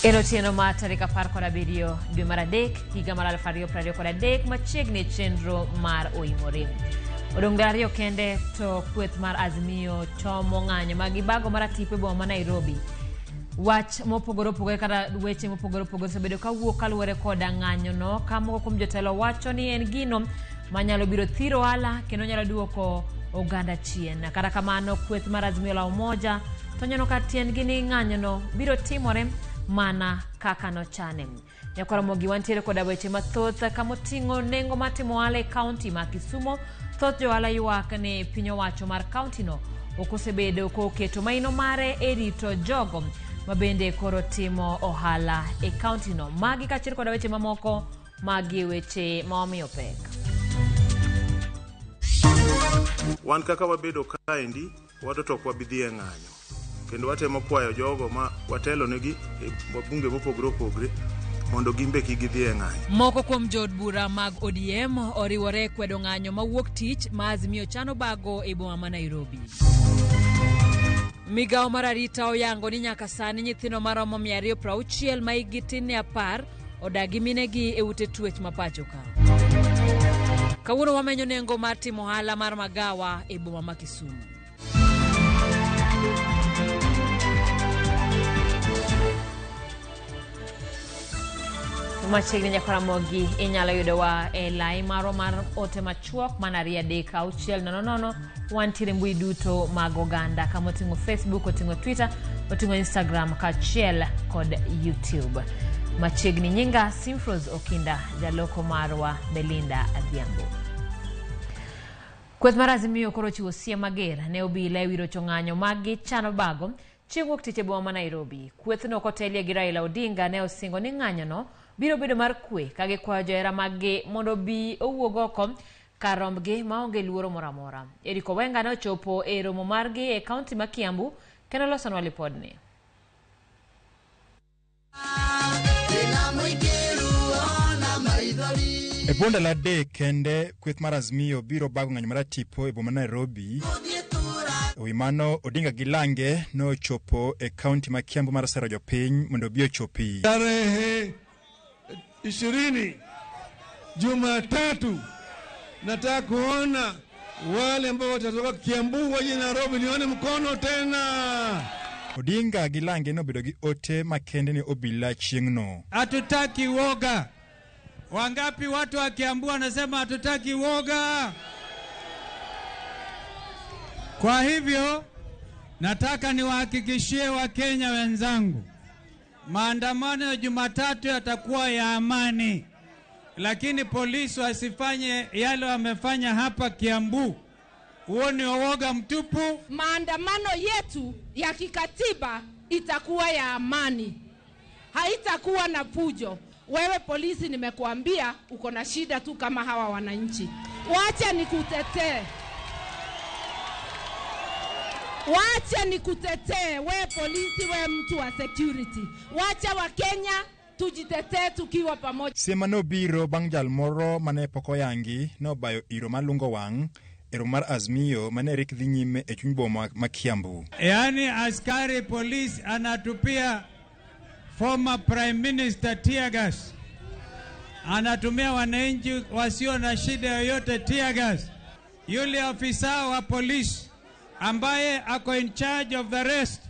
Elotieno ma tarika par kod abiriyo dwe mar adek higa mar 2023 machiegni chenro mar OIMORE. Odong' dariyo kende to kweth mar Azimio chomo ng'anyo mag ibago mar atipo e boma ma Nairobi. Wach mopogore opogore kata weche mopogore opogore sebedo kawuok kaluwore koda ng'anyo no, ka moko kuom jotelo wacho ni en gino manyalo biro thiro ohala kendo nyalo duoko oganda chien. Kata kamano kweth mar Azimio la Umoja to nyono ka tiendgi ni ng'anyo no biro timore mana kaka no chane. Ramogi wantiere koda weche mathoth kamoting'o nengo matimo ohala e kaunti ma Kisumo. Thoth johala ywak ne piny owacho mar kaunti no okosebedo koketo maino mare e rito jogo mabende koro timo ohala e kaunti no. Magi kaachiel koda weche mamoko magi weche maomiyo pek. Wan kaka wabedo kaendi wato wabidhi e ng'anyo kendo watemo kwayo jogo ma watelo negi e bunge mopogore opogore mondo gimbe kigidhi e ng'anyo. Moko kuom jod bura mag ODM oriwore kwedo ng'anyo mawuok tich ma Azimio chano bago e boma ma Nairobi. Migawo mar arita oyango ni nyaka sani nyithindo maromo 260 ma hikgi tin ne 10 odagi minegi e ute twech ma pacho ka. Kawuono wamenyo nengo mar timo ohala mar magawa e boma ma Kisumu. Machiegni nyaka Ramogi inyalo yudowa e lai maro mar ote machuok manaria deka 600 wantiere mbui duto mag oganda kamoting'o Facebook, oting'o Twitter, oting'o Instagram kaachiel kod YouTube. Machiegni nyinga Simfros Okinda, jaloko marwa Belinda Adhiambo. Kweth mar Azimio koro chiwo siem mager ne obila e wiro ng'anyo magi chano bago chieng' wuok tich e boma ma Nairobi. Kweth no kotelie gi Raila Odinga ne osingo ni ng'anyo no biro bedo mar kwe kage kwayo johera maggi mondo bi owuog oko kar rombgi maonge luoro moro amora. Eriko Wenga ne ochopo e romo margi e kaunti ma Kiambu kendo losonwa lipodni. E bonde la de kende kweth mar Azimio biro bago ng'anyo mar atipo e boma Nairobi. Wimano Odinga Gilange no ochopo e kaunti ma Kiambu mar sero jopiny mondo bi ochopi. Tarehe 20 Jumatatu nataka kuona wale ambao watatoka Kiambu waje Nairobi nione mkono tena. Odinga Gilange no bedo gi ote makende ni obila chieng'no. Hatutaki woga. Wangapi watu wa Kiambu wanasema hatutaki woga? Kwa hivyo nataka niwahakikishie Wakenya wenzangu, maandamano ya Jumatatu yatakuwa ya amani, lakini polisi wasifanye yale wamefanya hapa Kiambu. Huo ni uoga mtupu. Maandamano yetu ya kikatiba itakuwa ya amani, haitakuwa na fujo. Wewe polisi, nimekuambia uko na shida tu kama hawa wananchi. Wacha nikutetee. Wacha nikutetee, we polisi, we mtu wa security. Wacha wa Kenya tujitetee tukiwa pamoja. Sema no biro bang' jal moro mane poko yangi no bayo iro malungo wang' ero mar Azimio mane rik dhi nyime e chuny boma ma Kiambu. Yaani askari polisi anatupia former prime minister tear gas. Anatumia wananchi wasio na shida yoyote tear gas. Yule afisa wa polisi ambaye ako in charge of the rest,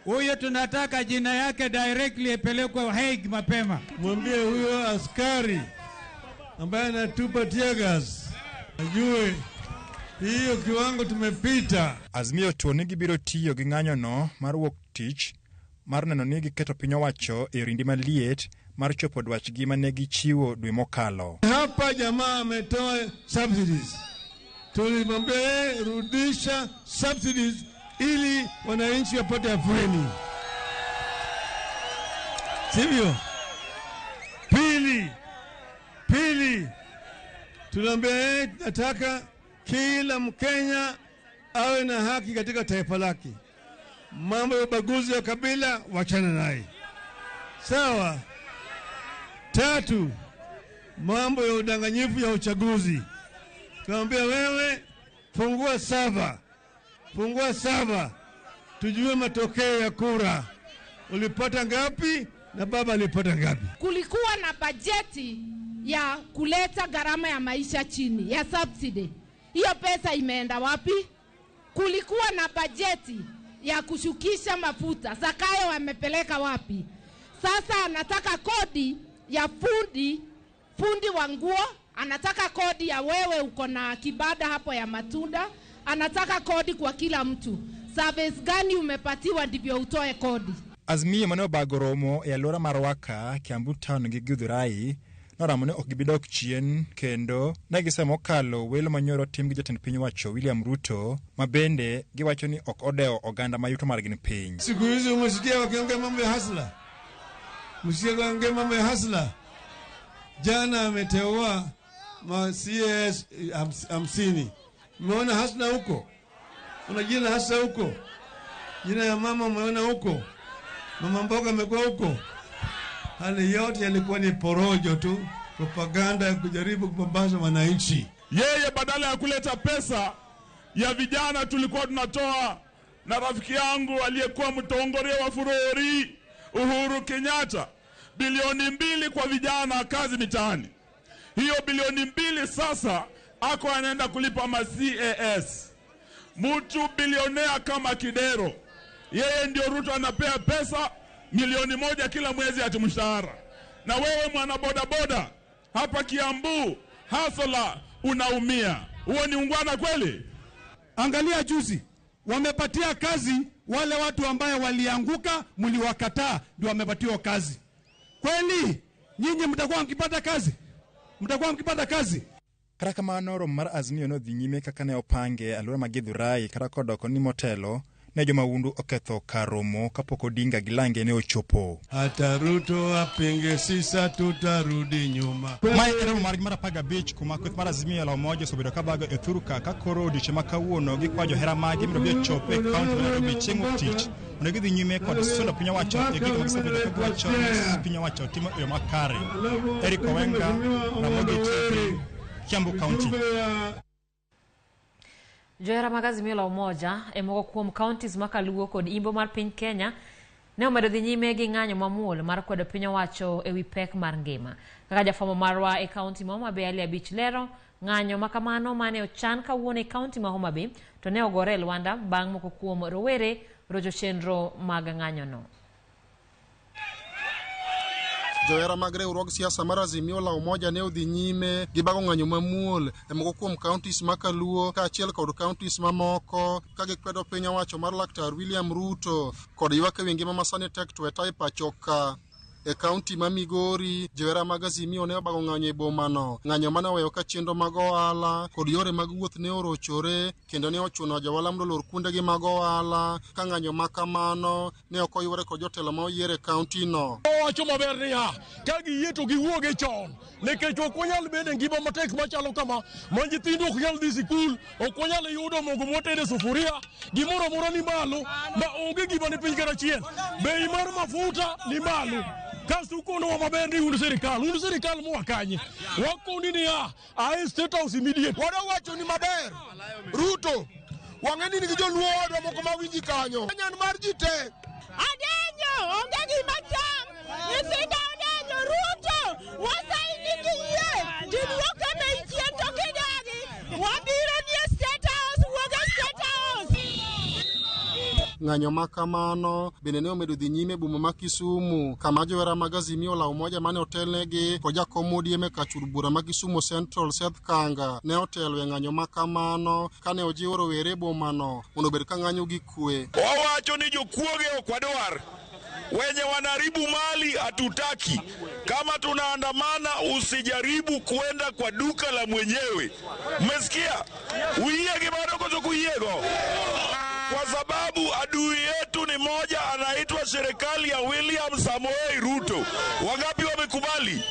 huyo tunataka jina yake directly ipelekwe Hague mapema. Mwambie huyo askari ambaye anatupa tear gas ajue hiyo kiwango tumepita. Azimio to nigi biro tiyo gi ng'anyo no mar wuok tich mar neno ni giketo piny owacho e rindi maliet mar chopo dwachgi mane gichiwo dwe mokalo. Hapa jamaa ametoa subsidies. Tulimwambia rudisha subsidies ili wananchi wapate afueni. Sivyo? Pili. Tulimwambia nataka kila Mkenya awe na haki katika taifa lake. Mambo ya ubaguzi wa kabila wachana naye. Sawa? 3, mambo ya udanganyifu ya uchaguzi. Tuambia wewe fungua saba tujue matokeo ya kura. Ulipata ngapi Na baba alipata ngapi? Kulikuwa na bajeti ya kuleta gharama ya maisha chini ya subsidy. Hiyo pesa imeenda wapi? Kulikuwa na bajeti ya kushukisha mafuta. Zakayo wamepeleka wapi? Sasa anataka kodi ya fundi wa nguo, anataka kodi ya wewe uko na kibada hapo ya matunda, anataka kodi kwa kila mtu. Service gani umepatiwa ndivyo utoe kodi? Azmiyo mane obagoromo e alwora mar Waka, Kiambu Town gi Githurai noramo ne ok gibidok chien kendo ne gisemo kalo welo manyoro tim gi jatend piny wacho William Ruto mabende giwacho ni ok odeo oganda mayuto margi ni piny. Siku hizi umesikia wakiongea mambo ya hasla. Msikia mambo ya hasla. Jana ameteua ma CS 50. Umeona hasla huko? Una jina hasla huko? Jina ya mama umeona huko? Mama mboga amekuwa huko. Hali yote yalikuwa ni porojo tu, propaganda ya kujaribu kupambaza wananchi. Yeye badala ya kuleta pesa ya vijana tulikuwa tunatoa na rafiki yangu aliyekuwa mtongore wa Furori Uhuru Kenyatta bilioni 2 kwa vijana kazi mitaani. Hiyo bilioni 2 sasa ako anaenda kulipa ma CAS. Mtu bilionea kama Kidero, yeye ndio Ruto anapea pesa milioni 1 kila mwezi ati mshahara. Na wewe mwana boda boda hapa Kiambu hasla unaumia. Huo ni ungwana kweli? Angalia juzi wamepatia kazi wale watu ambaye walianguka, mliwakataa, ndio wamepatiwa kazi. Kweli nyinyi mtakuwa mkipata kazi? Mtakuwa mkipata kazi? Kata kamano romo mar Azmiyo no dhi nyime kaka ne opange alwora ma Githurai kata kodoko ni motelo ne joma undu oketho kar romo kapok Odinga gi Lange ne ochopo. Hata Ruto apinge sisa tutarudi nyuma. Mae romo mar 15 kuma kweth mar Azmiyo la umoja osebedo ka bago e thuru ka koro odiochieng' ma kawuono gi kwajo hera magi mondo bi ochope e kaunti mar Nairobi chieng' wuok tich mondo gidhi nyime kod sundo piny owacho e gigo magisebedo ka giwacho piny owacho timo e yo makare. Eric Owenga, Ramogi TV, Kiambu County. Johera mag Azimio la Umoja e moko kuom counties makaluo kod imbo mar piny Kenya ne omedo dhi nyime gi ng'anyo mamuol mar kwedo piny owacho e wi pek mar ngima. Kaka jafwambo marwa e kaunti ma Homa Bay Ali Abich lero, ng'anyo makamano mane ochan kawuono e kaunti ma Homa Bay to ne ogore e lwanda bang' moko kuom rowere rojo chenro mag ng'anyono. Johera mag riwruog siasa mar Azimio la Umoja ne odhi nyime gi bago ng'anyo mamuol e moko kuom counties makaluo kaachiel kod counties mamoko ka gikwedo piny owacho mar Laktar William Ruto kod ywak ewi ngima masani tek tweta e pacho ka. E kaunti ma Migori, johera mag Azimio ne obago ng'anyo e bomano, ng'anyo mane oweyo ka chenro mag ohala kod yore mag wuoth ne orochore kendo ne ochuno johala mondo olor kuondegi mag ohala ka ng'anyo makamano ne ok oyuore kod jotelo ma oyier e kaunti no. Owacho maber niya, ka giyie to giwuoge chon nikech ok wanyal bedo e ngima matek machalo kama ma nyithindo ok nyal dhi sikul, ok wanyal yudo mogo moted e sufuria, gimoro amora ni malo ma onge gima ni piny kata achiel. Bei mar mafuta ni malo. Kasu kono wa maber ni undu serikal mo wakanye wakoni ni a state house immediate wada wacho ni maber Ruto wangeni ni joluo wadwa moko mawinji kanyo nyan mar jite adenyo onge gima cham nyithindo adenyo Ruto wasaidiki ye jidwo kama ichien to kidagi wabiro ni state house woga state house. Ng'anyo makamano bende ne omedo dhi nyime boma ma Kisumu kama johera mag Azimio la Umoja mane otelnegi kod jakom ODM e kachur bura ma Kisumu Central Seth Kanga ne otelo e ng'anyo makamano kane ojiwo rowere bomano mondo obed ka ng'anyo gi kwe. Wawacho ni jokuoge ok wadwar, wenye wanaribu mali hatutaki. Kama tunaandamana usijaribu kwenda kwa duka la mwenyewe. Mmesikia? Uiege bado kozo kuiego. Kwa sababu adui yetu ni moja, anaitwa serikali ya William Samoei Ruto. Wangapi wamekubali?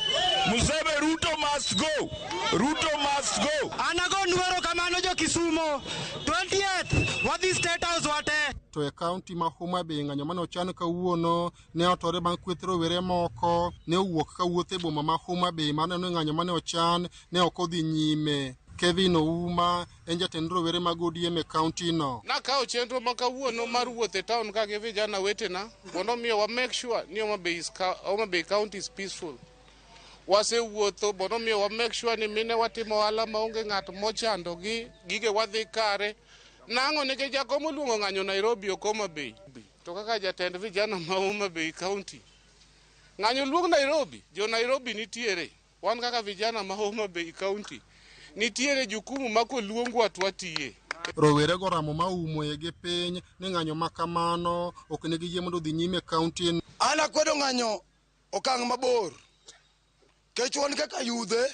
Museme Ruto must go. Ruto must go. Anago nwero kamano jo Kisumu 28th wadhi state house wate. To e kaunti ma Homa Bay ng'anyo mane ochan kawuono ne otore bang' kweth rowere moko ne owuok kawuotho e boma ma Homa Bay mane ng'anyo mane ochan ne ok odhi nyime. Kevin Ouma en jatend rowere mag ODM e kaunti no. Nakawo chenro makawuono mar wuoth e town ka gi vijana wetena mondo miyo wa make sure ni Homa Bay County is peaceful. Wasewuotho mondo miyo wa make sure ni mine watimo ohala maonge ng'at mochando gi gige wadhi kare. Nang'o nikech jakom oluongo ng'anyo Nairobi ok Homa Bay. To kaka jatend vijana ma Homa Bay County. Ng'anyo luong Nairobi, jo Nairobi nitiere. Wan kaka vijana ma Homa Bay County. Nitiere jukumu mako luongo atwatiye. Rowere go ramo maumo yege piny ni ng'anyo makamano ok ne giyie mondo dhi nyime kaunti. Ana kwedo ng'anyo okang' mabor. Kechwon kaka yudhe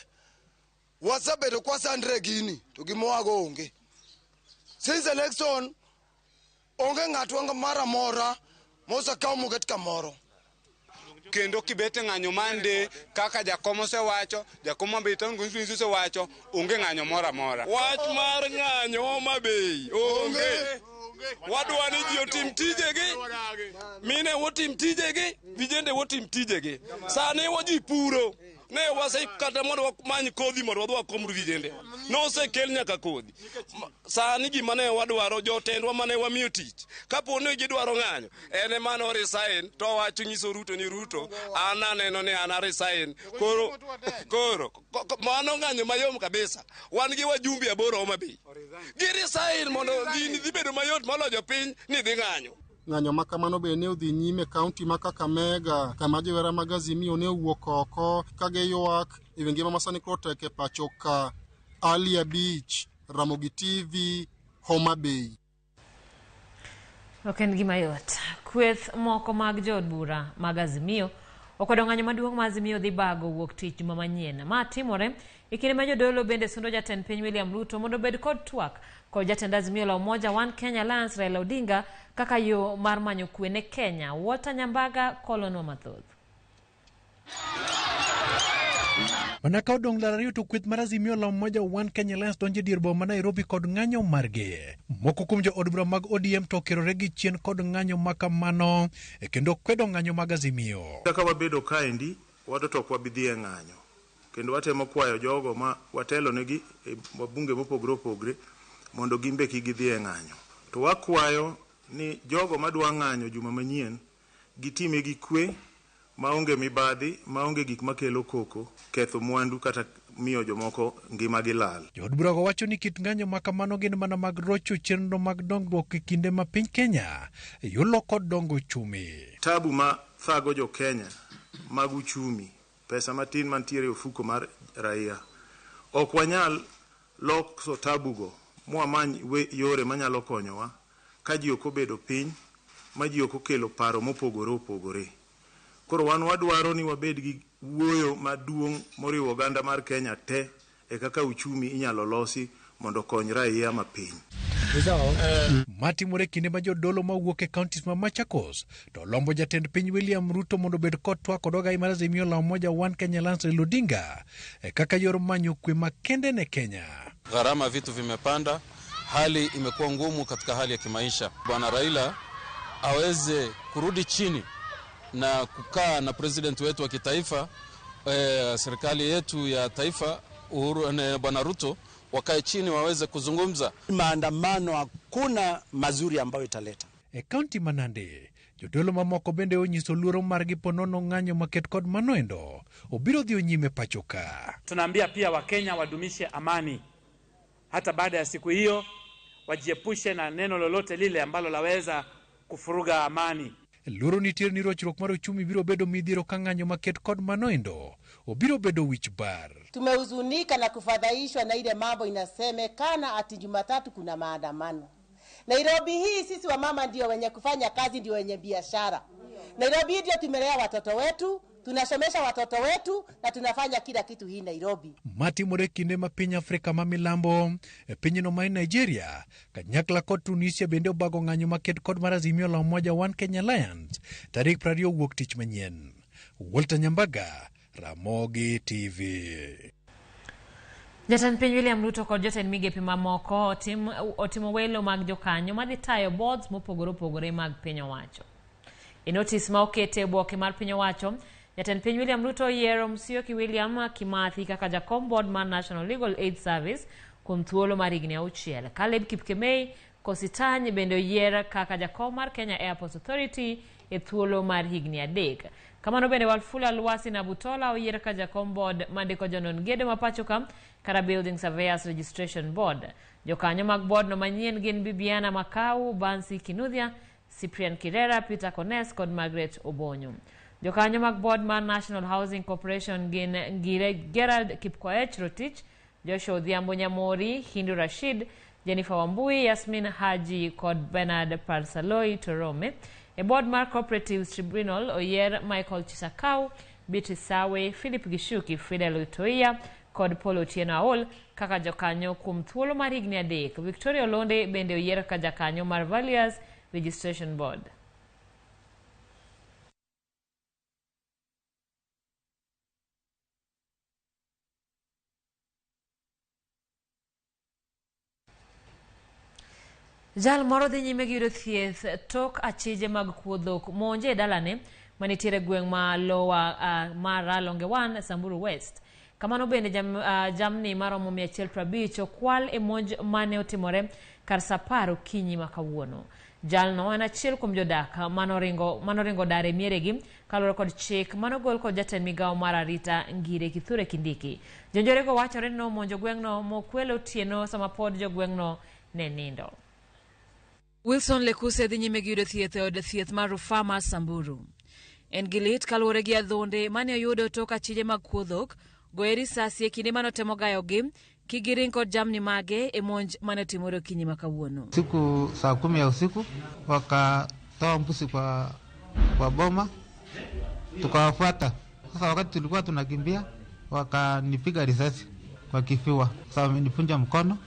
wasabedo kwa sandre gini to gimoago onge. Since election onge ng'atwa mara mora mosa kawo muget kamoro. Kendo kibete ng'anyo mande kaka jakomo se wacho, jakomo beton gunsu se wacho, onge ng'anyo mora mora. Wach mar ng'anyo Homa Bay onge. Wadwa ni ji otim tijegi, mine wotim tijegi, vijende wotim tijegi. Sani waji puro. Ne wase kata mondo wamanyi kodhi mondo wadwa komru vijende. No se kel nyaka kodhi. Sani gima ne wadwaro jotendwa mane wamiyo tich. Kapo ni gidwaro ng'anyo, ene mano resign to wacho nyiso Ruto ni Ruto ananeno ni ana resign. Koro mano ng'anyo mayom kabisa. Wan gi wajumbe aboro Homa Bay. Gi resign mondo dhi bedo mayot moloyo piny ni dhi ng'anyo. Ng'anyo makamano be ne odhi nyime kaunti ma Kakamega kama jowera mag Azimio ne owuok oko ka giywak e ngima masani koro tek e pacho ka. Alia Beach, Ramogi TV, Homa Bay. Ok en gima yot. Kweth moko mag jood bura mag Azimio okwedo ng'anyo maduong' ma Azimio dhi bago wuok tich juma manyien. Ma timore e kinde ma jodolo bende sundo jatend piny William Ruto mondo bed kod twak kod jatend Azimio la Umoja One Kenya Alliance Raila Odinga kaka yo mar manyo kwe ne Kenya. Walter Nyambaga kolonwa mathoth. Manaka odong' larario to kweth mar Azimio la Umoja One Kenya Alliance donje dier boma Nairobi kod ng'anyo margi. Moko kuom jo od bura mag ODM to kerore gi chien kod ng'anyo makamano kendo kwedo ng'anyo mag Azimio. Kaka wabedo kaendi, wato wabidhi e ng'anyo. Kendo watemo kwayo jogo ma watelo negi e bunge mopogore opogore mondo gimbe gidhi e ng'anyo. To wakwayo ni jogo madwa ng'anyo juma manyien gitime gi kwe maonge mibadhi, maonge gik makelo koko, ketho mwandu kata miyo jomoko ngima gi lal. Jood bura wacho ni kit ng'anyo makamano gin mana mag rocho chenro mag dongruok e kinde ma piny Kenya yulo kod dongo chumi. Tabu ma thago jo Kenya mag uchumi, pesa matin mantiere ofuko mar raia. Ok wanyal lokso tabugo mwamany yore manyalo konyowa ka ji ok obedo piny, ma ji ok okelo paro mopogore opogore. Koro wan wadwaro ni wabed gi wuoyo maduong' moriwo oganda mar Kenya te e kaka uchumi inyalo losi mondo kony raia mapiny. Matimore kinde ma jodolo mawuok e counties ma Machakos to lombo jatend piny William Ruto mondo bed kod twak kod ogai mar Azimio la Umoja One Kenya Alliance Raila Odinga kaka yor manyo kwe makende ne Kenya. Gharama vitu vimepanda, hali imekuwa ngumu katika hali ya kimaisha. Bwana Raila aweze kurudi chini na kukaa na president wetu wa kitaifa, serikali yetu ya taifa Bwana Ruto wakae chini waweze kuzungumza. Maandamano hakuna mazuri ambayo italeta. E kaunti ma Nandi, jodolo mamoko bende onyiso luoro margi ponono ng'anyo maket kod manoendo obiro dhi nyime pachoka. Tunaambia pia Wakenya wadumishe amani. Hata baada ya siku hiyo wajiepushe na neno lolote lile ambalo laweza kufuruga amani. Luoro nitiere ni rochruok mar uchumi biro bedo midhiero ka ng'anyo maket kod manoendo obiro bedo wich bar. Tumehuzunika na kufadhaishwa na ile mambo inasemekana ati Jumatatu kuna maandamano. Nairobi hii sisi wa mama ndio wenye kufanya kazi, ndio wenye biashara. Nairobi ndio tumelea watoto wetu, tunasomesha watoto wetu na tunafanya kila kitu hii Nairobi. Matimore kinde ma piny Afrika ma milambo e pinyno ma Nigeria kanyakla kod Tunisia bende obago ng'anyo maket kod mar Azimio la Umoja One Kenya Alliance tarik 20 wuok tich manyien. Walter Nyambaga, Ramogi TV. Jatend piny William Ruto kod jotend migepe mamoko otimo welo mag jokanyo madhi tayo boards mopogore opogore mag piny owacho. E notice ma okete boke mar piny owacho, jatend piny William Ruto yiero Musyoki William Kimathi kaka jakom board mar National Legal Aid Service, kuom thuolo mar higni 6. Caleb Kipkemei Kositany bende oyier kaka jakom mar Kenya Airports Authority e thuolo mar higni 3. Kamano bende Wafula Lwasi na Butola oyier kaka jakom board mandiko jonon gedo mapacho kam kara Building Surveyors Registration Board. Jokanyo mag board no manyien gin Bibiana Makau, Bansi Kinuthia, Cyprian Kirera, Peter Kones kod Margaret Obonyo. Jokanyo mag board mar National Housing Corporation gin Gerald Kipkoech Rotich, Joshua Odhiambo Nyamori, Hindu Rashid, Jennifer Wambui, Yasmin Haji kod Bernard Parsaloi Torome. E board mar Cooperatives Tribunal oyier Michael Chisakau, Beatrice Sawe, Philip Gishuki, Fidel Utoia kod Paul Otieno Aol kaka jokanyo kuom thuolo mar higni 3. Victoria Olonde bende oyier kaka jakanyo mar Valuers Registration Board. Jal moro dhi nyime gi yudo thieth tok achije mag kuodhok monje e dalane manitiere gweng' ma lowa mar Longewan, Samburu West. Kamano bende jamni maromo 150 okwal e monj mane otimore kar Sapar okinyi ma kawuono. Jalno en achiel kuom jodak manoringo dare mieregi kaluwore kod chik manogol kod jatend migawo mar arita Ngire Kithure Kindiki. Jonjorego wachore no monjo gweng'no mokwelo otieno sama pod jogweng'no ne nindo. Wilson Lekuse dhi nyime gi yudo thieth e od thieth mar Rufaa mar Samburu. En gi lit kaluwore gi adhonde mane oyudo tok achije mag kuodhok goye risasi e kinde manotemo gayogi kigiring kod jamni mage e monj mane otimore okinyi ma kawuono. Siku saa 10 ya usiku wakatoa mbuzi kwa boma, tukawafuata. Sasa wakati tulikuwa tunakimbia wakanipiga risasi kwa kifua. Sasa wamenipunja mkono,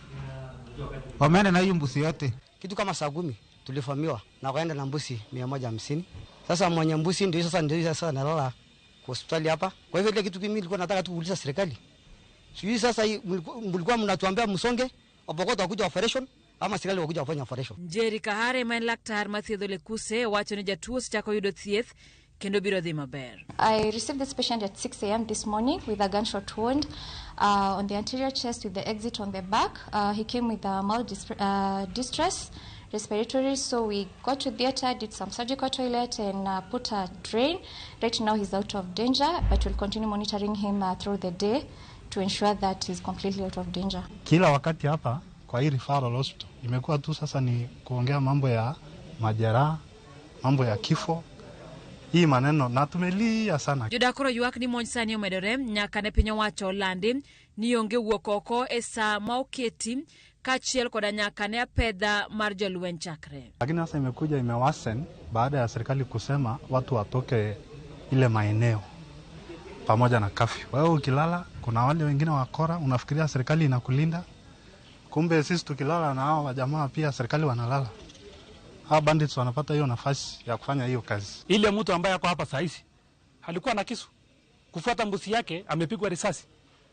wameenda na hiyo mbuzi yote. Kitu kama saa 10 tulifamiwa na wakaenda na mbuzi 150. Sasa mwenye mbuzi ndio sasa nalala kwa hospitali hapa. Kwa hivyo ile kitu kimi nilikuwa nataka tu kuuliza serikali. Sisi sasa mlikuwa mnatuambia msonge Opokot wakuja operation ama serikali wakuja wafanya operation. Njeri Kahare maen laktar mathiedho Lekuse wacho ni jatuo chako yudo thieth kendo biro dhi maber. I received this patient at 6 a.m. this morning with a gunshot wound on the anterior chest with the exit on the back. He came with a mild distress respiratory, so we got to theater, did some surgical toilet and put a drain. Right now he's out of danger, but we'll continue monitoring him through the day to ensure that he's completely out of danger. Kila wakati hapa kwa hii referral hospital imekuwa tu sasa ni kuongea mambo ya majeraha, mambo ya kifo. Hii maneno na tumelia sana. Jodakoro ywak ni monj sani omedore nyaka ne piny owacho landi ni onge wuok oko e saa ma oketi kachiel koda nyaka ne apedha mar jolweny chakre. Lakini sasa imekuja imewasen baada ya serikali kusema watu watoke ile maeneo pamoja na kafyu. Wewe ukilala kuna wale wengine wakora, unafikiria serikali inakulinda, kumbe sisi tukilala na hao jamaa pia serikali wanalala. Hao bandits wanapata hiyo nafasi ya kufanya hiyo kazi. Ile mtu ambaye yako hapa saizi alikuwa na kisu, kufuata mbusi yake amepigwa risasi.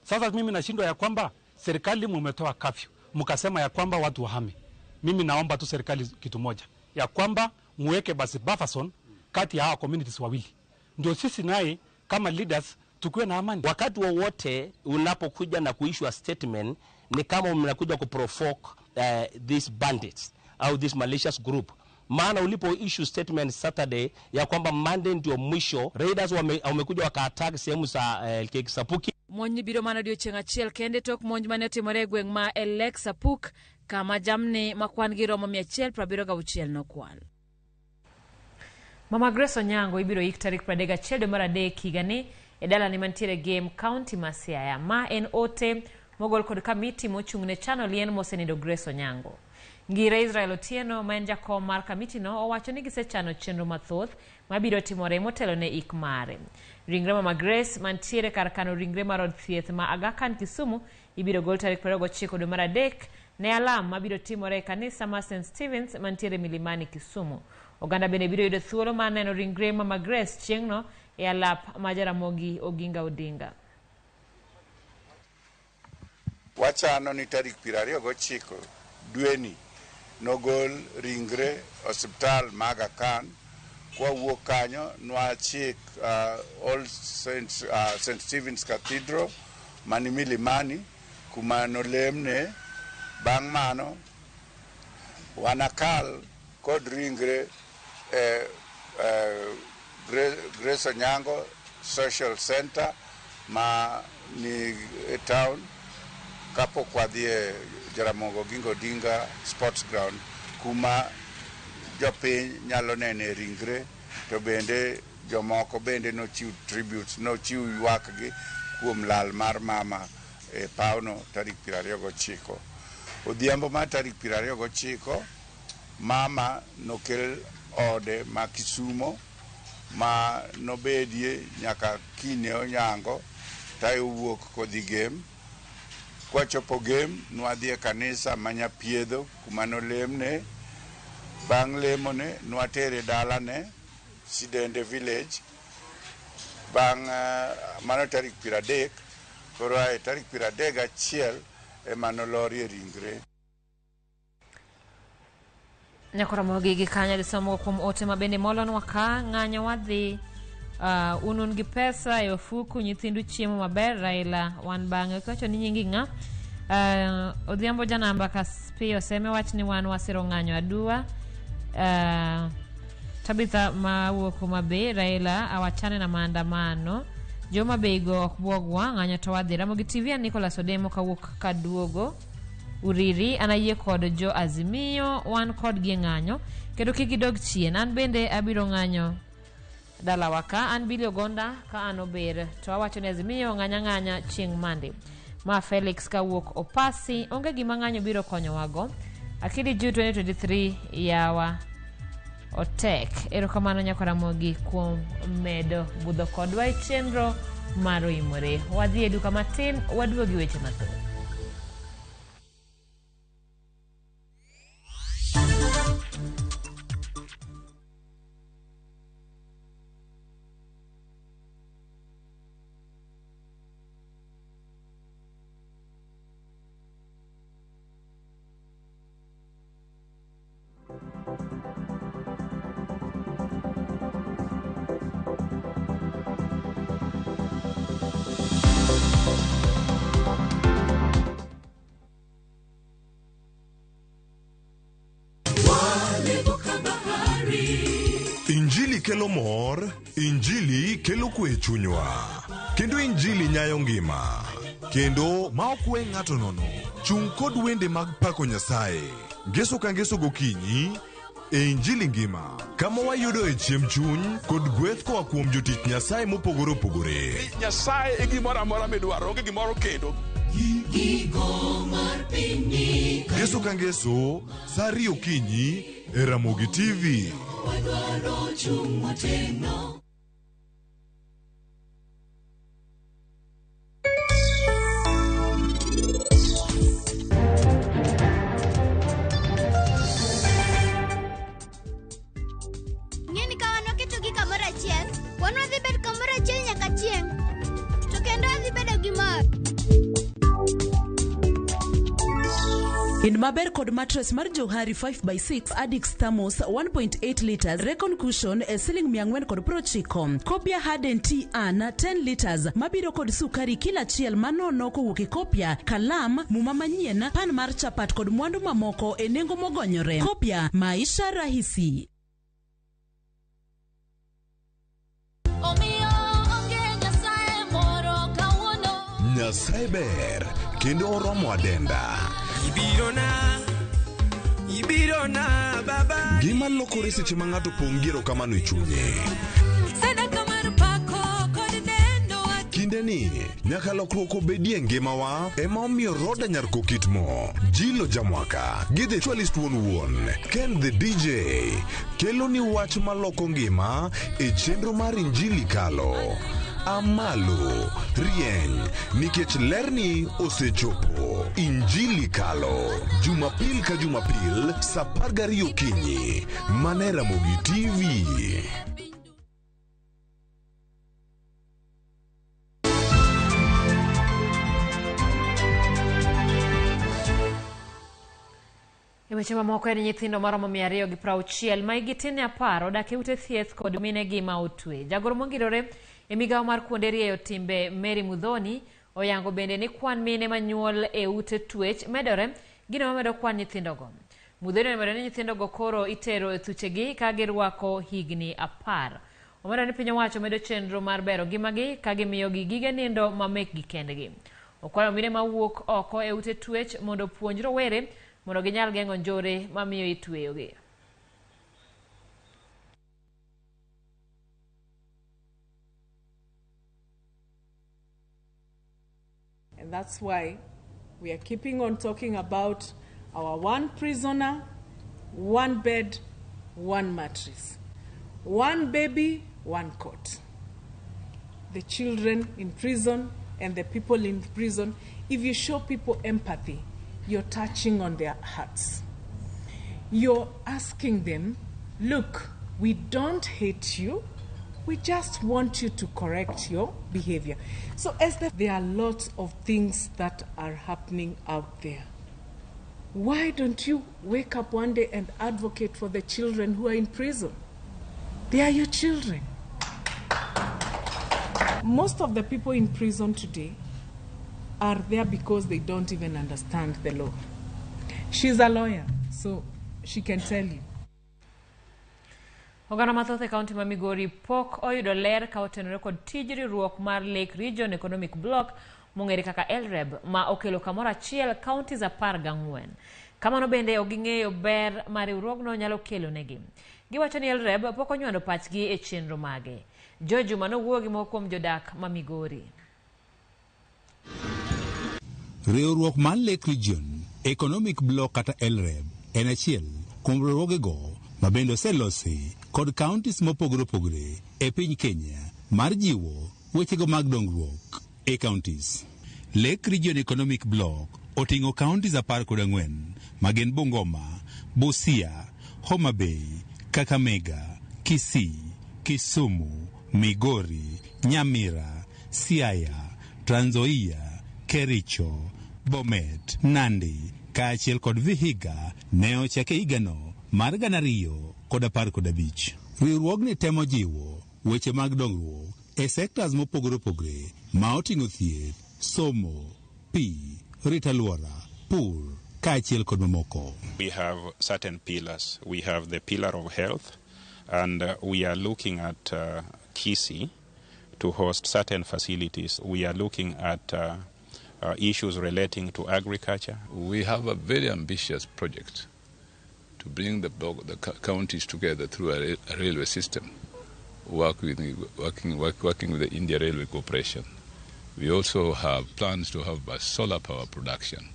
Sasa mimi nashindwa ya kwamba serikali mumetoa kafyu, mkasema ya kwamba watu wahame. Mimi naomba tu serikali kitu moja, ya kwamba muweke basi buffer zone kati ya hao communities wawili, ndio sisi naye kama leaders tukuwe na amani. Wakati wowote unapokuja na kuissue a statement ni kama mnakuja kuprovoke these bandits au this malicious group. Maana ulipo issue statement Saturday ya kwamba Monday ndio mwisho, raiders wamekuja waka-attack sehemu za Sapuki. Monj biro mana odiochieng' achiel kende tok monj mane otimore gweng' ma Elek Sapuk kama jamni makwan gi romo 176 nokwal. Mama Grace Onyango ibiro yik tarik 31 dwe mar adek higani e dalane mantiere Game County ma Siaya. Ma en ote mogol kod kamiti mochung'ne chano lien mosenindo Grace Onyango. Ngire Israel Otieno ma en jakom mar kamiti no owacho ni gisechano chenro mathoth mabiro timore motelo ne ik mare. Ringre Mama Grace mantiere kar kano ringre mar od thieth ma Aga Khan Kisumu ibiro gol tarik 29 dwe mar adek ne alam mabiro timore kanisa ma St. Stephen's mantiere Milimani Kisumu. Oganda bende biro yudo thuolo mar neno ringre Mama Grace chieng'no e alap ma Jaramogi Oginga Odinga. Wachano ni tarik 29 dweni nogol ringre hospital Aga Khan kwa wuok kanyo nwachik All St. Stephen's Cathedral mani Milimani kuma nolemne Bang' mano wanakal kod ringre Grace Onyango Social Center ma ni town kapok wadhie Jaramogo Ginga Odinga Sports Ground kuma jopiny nyalo nene ringre, to bende jomoko bende nochiw tributes, nochiw ywakgi kuom lal mar mama e pauno tarik 29. Odhiambo mar tarik 29 mama nokel ode ma Kisumo ma nobedie nyaka kine onyango tayo wuok kodhi game. Kwachopo game nwadhie kanisa manyapiedho kuma nolemne. Bang' lemone nwatere dalane Sidende Village. Bang' mano tarik 30, koro ae tarik 31 emanolorie ringre. Ramogi gi kanyo lisomo kuom ote mabende molonwa ka ng'anyo wadhi unun gi pesa e ofuku nyithindu chiemo maber Raila wan bang'e kacho ni nyingi ng'a odhiambo janamba kaspio seme wach ni wan wasiro ng'anyo adua Tabitha mawuok Mabe Raila awachane na maandamano joma beigo okbwogwa ng'anyo to wadhi Ramogi TV Nicholas Odemo kawuok kaduogo Uriri anayie kod jo Azimio wan kod gi ng'anyo kendo kigidog chien an bende abiro ng'anyo dala waka an Billy Ogonda ka an ober to awacho ni Azimio ng'anya chieng' Monday ma Felix kawuok Opasi onge gima ng'anyo biro konyo wago Akili June 2023 yawa otek erokamano nyako Ramogi kuom medo budho kodwa e chenro mar OIMORE wadhi e duka matin waduogi weche mathoth. Injili kelo mor, Injili kelo kwe chunywa. Kendo Injili nyayo ngima. Kendo ma okwe ng'ato nono. Chung kod wende mag pako Nyasaye. Ngeso ka ngeso gokinyi e Injili ngima. Kama wayudo e chiemb chuny kod gweth koa kuom jotich Nyasaye mopogore opogore. Nyasaye e gimoro amora midwaro, onge gimoro kendo. Ngeso ka ngeso, saa 2 okinyi e Ramogi TV. Ng'eni ka wan waketo gi kamoro achiel, wan wadhi bedo kamoro achiel nyaka chieng'. To kendo wadhi bedo gi mor. In maber kod mattress mar Johari 5x6 Addix Thermos 1.8 liters Recon Cushion e siling 490. Kopia Harden Tea An 10 liters mabiro kod sukari kila chiel manono kowuok e kopia, kalam, muma manyien, pan mar chapat kod mwandu mamoko e nengo mogonyore. Kopia Maisha Rahisi. Nyasaye ber kendo oromo adenda. Ibirona baba. Gima lokore seche ma ng'ato pongiro kamano e chunye. Kindeni nyaka lokruok obedie ngimawa ema omiyo Roda Nyarko Kitmo, Jilo Jamwaka, Gidhe Chwalist wuon Ken the DJ kelo ni wach maloko ngima e chenro mar Injili kalo. Amalo rieny nikech lerni osechopo. Injili kalo Jumapil ka Jumapil saa 12 okinyi mane Ramogi TV. Weche mamoko en nyithindo maromo 260 ma igi tin 10 odak e ute thieth kod minegi ma otwe. Jagoro mongirore e migawo mar kuonde rieyo timbe Mary Mudhoni oyango bende ni kwan mine manyuol e ute twech medore Gino mamedo kwan nyithindogo. Mudhero nemedo ni nyithindogo koro itero e thuchegi ka girwako higni 10. Omedo ni piny owacho medo chenro mar bero ngimagi ka gimiyogi gige nindo mamekgi kendgi. Okwayo mine mawuok oko e ute twech mondo puonj rowere mondo ginyal geng'o njore mamiyo itweyogi. And that's why we are keeping on talking about our one prisoner, one bed, one mattress, one baby, one cot. The children in prison and the people in prison, if you show people empathy, you're touching on their hearts. You're asking them, look, we don't hate you, we just want you to correct your behavior. So there are lots of things that are happening out there. Why don't you wake up one day and advocate for the children who are in prison? They are your children. Most of the people in prison today are there because they don't even understand the law. She's a lawyer, so she can tell you. Oganda mathoth e kaunti ma Migori pok oyudo ler ka otenore kod tij riwruok mar Lake Region Economic Block mong'ere kaka LREB ma okelo kamoro achiel counties 14. Kamano bende oging'eyo ber ma riwruogno nyalo kelo negi. Giwacho ni LREB pok onywando pachgi e chenro mage. Jojuma nowuoyo gi moko kuom jodak ma Migori. Riwruok mar Lake Region Economic Block kata LREB en achiel kuom riwruogego ma bende oselosi kod counties mopogore opogore e piny Kenya mar jiwo wechego mag dongruok e counties. Lake Region Economic Block oting'o counties 14 ma gin Bungoma, Busia, Homa Bay, Kakamega, Kisii, Kisumu, Migori, Nyamira, Siaya, Trans Nzoia, Kericho, Bomet, Nandi, kaachiel kod Vihiga ne ochake higano mar 2015. Riwruogni temo jiwo weche mag dongruok e sectors mopogore opogore ma oting'o thieth, somo, pi, rito alwora, pur, kaachiel kod mamoko. We have certain pillars. We have the pillar of health, and we are looking at Kisii to host certain facilities. We are looking at issues relating to agriculture. We have a very ambitious project to bring the counties together through a railway system, working with the India Railway Corporation. We also have plans to have a solar power production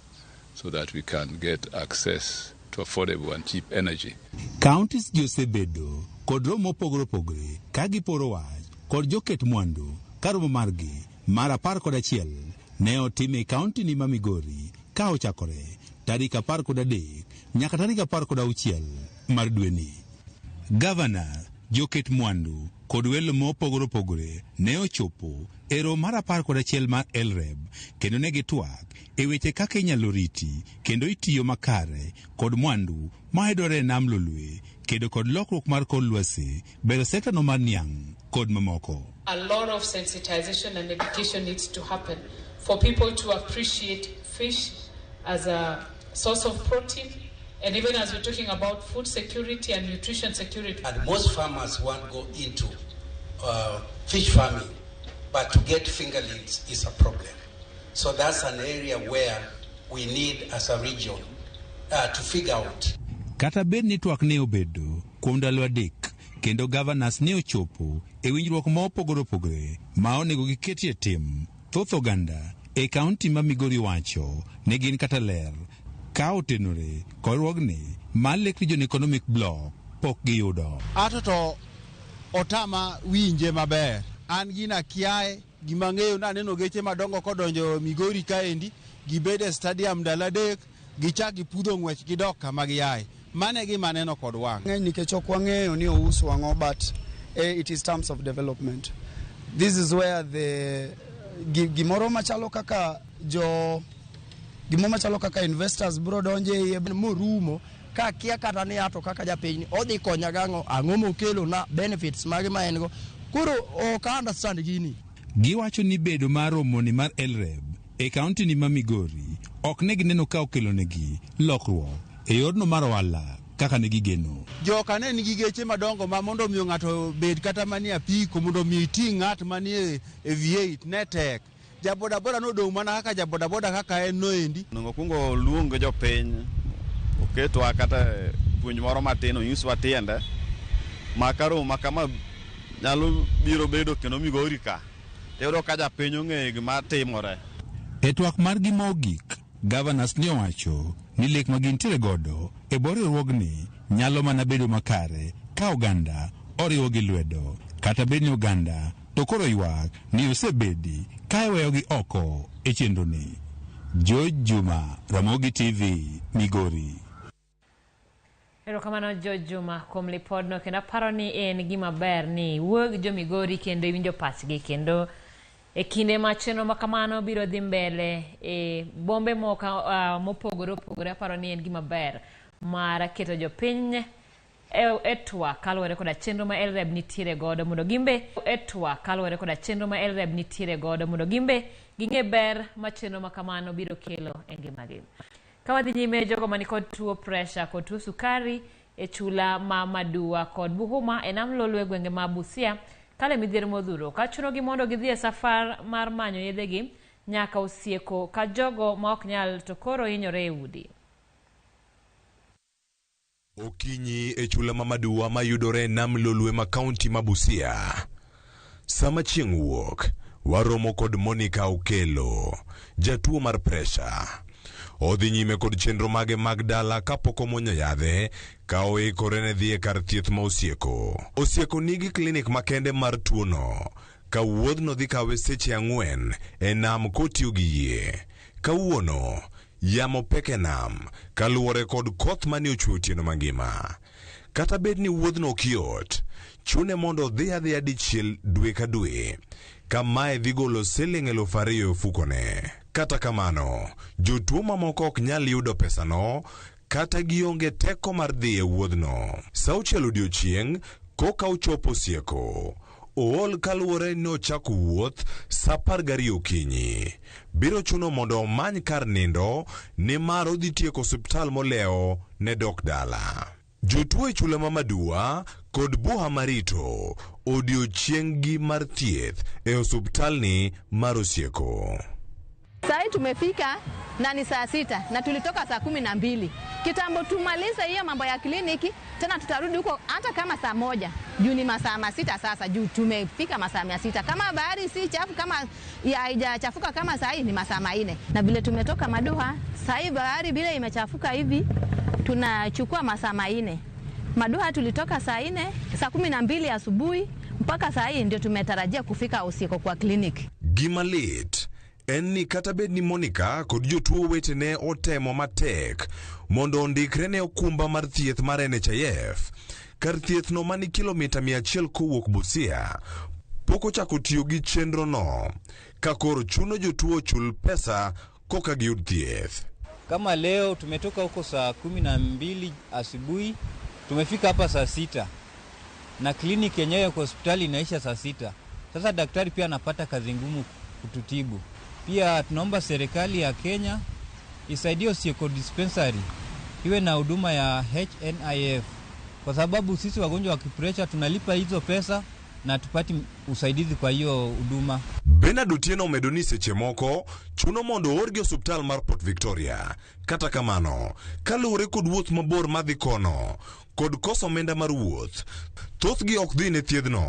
so that we can get access to affordable and cheap energy. Counties josebedo kod romo pogore opogore ka giporo wach kod joket mwandu karomo margi mar 11 ne otime kaunti ni ma Migori ka ochakore tarik 13 nyaka tarik 16 mar dweni. Governor, joket mwandu kod welo mopogore opogore ne ochopo e romo mar 11 mar LREB kendo ne gitwak e weche kaka inyalo riti kendo itiyo makare kod mwandu ma yudore e nam lolwe kendo kod lokruok mar kor lwasi bero sekta no mar niang' kod mamoko. A lot of sensitization and education needs to happen for people to appreciate fish as a source of protein, and even as we're talking about food security and nutrition security. And most farmers want to go into fish farming, but to get fingerlings is a problem. So that's an area where we need as a region to figure out. Kata bed ni twak ne obedo kuom ndalo adek kendo governors ne ochopo e winjruok ma opogore opogore ma onego giketie tim. Thoth oganda e kaunti ma Migori wacho ne gin kata ler ka otenore korwogni mar Lake Region Economic Block pok giyudo. Ato to otama winje maber. An gina kiae gima ng'eyo na neno geche madongo kodonjo Migori kaendi gibede stadium daladek gichak gipudho ng'wech gidok kama giae. Mane gima neno kod wang'. Ng'eny nikech ok wang'eyo ni ouso ang'o, but it is terms of development. This is where the gimoro machalo kaka investors bro donje e morumo ka kia kata ni ato kaka japiny odhi konya gang'o ang'o mokelo na benefits mage ma en go. Koro ok understand gini. Giwacho ni bedo mar romo ni mar LREB e kaunti ni ma Migori ok ne gineno ka okelonegi lokruok e yorno mar ohala kaka ne gigeno. Joka ne nigi geche madongo ma mondo miyo ng'ato bed kata manie apiko mondo mi ting' ng'at manie e V8 ne tek. Jabodaboda nodong' mana kaka jabodaboda kaka en noendi. Nokungo luong jopiny oketwa kata puonj moro matin onyiswa tiende makaro makama nyalo biro bedo kendo Migori ka. Teyudo ka japiny ong'eyo gima timore. E twak margi mogik, Governors ne owacho ni lek ma gintiere godo e bor riwruogni nyalo mana bedo makare ka oganda oriwo gi lwedo. Kata bed ni oganda to koro ywak ni osebedi ka iweyogi oko e chenroni. George Juma, Ramogi TV, Migori. Erokamano George Juma kuom lipodno, kendo aparo ni en gima ber ni wuog jo Migori kendo iwinjo pachgi, kendo e kinde ma chenro ma kamano biro dhi mbele e bombe mopogore opogore. Aparo ni en gima ber mar keto jopiny e twak kaluwore koda chenro ma LREB nitiere godo mondo gimbe ging'e ber ma chenro ma kamano biro kelo e ngimagi. Ka wadhi nyime, jogo mani kod tuo pressure kod tuo sukari e chula ma Madua kod Buhuma e nam Lolwe gwenge ma Busia kale midhiero modhuro ka chunogi mondo gidhi e safar mar manyo yedhegi nyaka Osieko ka jogo ma ok nyal to koro hinyore e udi. Okinyi e chula ma Madua mayudore nam Lolwe ma kaunti ma Busia. Sama chieng' wuok, waromo kod Monica Okelo, jatuo mar pressure. Odhi nyime kod chenro mage mag dala kapok omuonyo yadhe ka oikore ne dhi e kar thieth ma Osieko. Osieko nigi klinik makende mar tuono. Ka wuodhno dhi kawe seche 4 e nam kotiyo gi yie. Kawuono yamo peke nam kaluwore kod koth mani ochwe otieno mangima. Kata bed ni wuodhno kiot, chune mondo odhi adhiya dichiel dwe ka dwe. Kamae dhi golo siling 2,000 e ofukone. Kata kamano, jotuo mamoko ok nyal yudo pesano kata gionge teko mar dhi e wuodhno. Sa 6 odiechieng' koka ochopo Osieko. Ool kaluwore ni ochako wuoth sa 12 okinyi. Biro chuno mondo omany kar nindo nimar odhi tieko osiptal moleo ne dok dala. Jotuo e chula ma Madua kod Buha marito odiochieng'gi mar thieth e osiptalni mar Osieko. Sai tumefika na ni saa 6 na tulitoka saa 12. Kitambo tumalize hiyo mambo ya kliniki, tena tutarudi huko hata kama saa 1. Juu ni masaa 6 sasa, juu tumefika masaa 600. Kama bahari si chafu, kama haijachafuka kama saa hii ni masaa 4. Na vile tumetoka Madua, saa hii bahari bila imechafuka hivi tunachukua masaa 4. Madua tulitoka saa 4, saa 12 asubuhi mpaka saa hii ndio tumetarajia kufika Osieko kwa kliniki. Gimalit Eni kata bed ni Monica kod jotuo wetene otemo matek mondo ondikre ne okumba mar thieth mar NHIF. Kar thieth no mani kilomita 100 kowuok Busia poko chako tiyo gi chenro no, ka koro chuno jotuo chul pesa koka giyud thieth. Kama leo tumetoka huko saa 12 asubuhi, tumefika hapa saa 6 na kliniki yenyewe kwa hospitali inaisha saa 6. Sasa daktari pia anapata kazi ngumu kututibu. Pia tunaomba serikali ya Kenya isaidie Osieko dispensary iwe na huduma ya HNIF, kwa sababu sisi wagonjwa wa kipresha tunalipa hizo pesa na tupati usaidizi kwa hiyo huduma. Bernard Otieno medoni seche moko chuno mondo orgi osiptal mar Port Victoria. Kata kamano, kaluwore kod wuoth mabor madhi kono kod koso omenda mar wuoth, thothgi ok dhi ne thiedhno.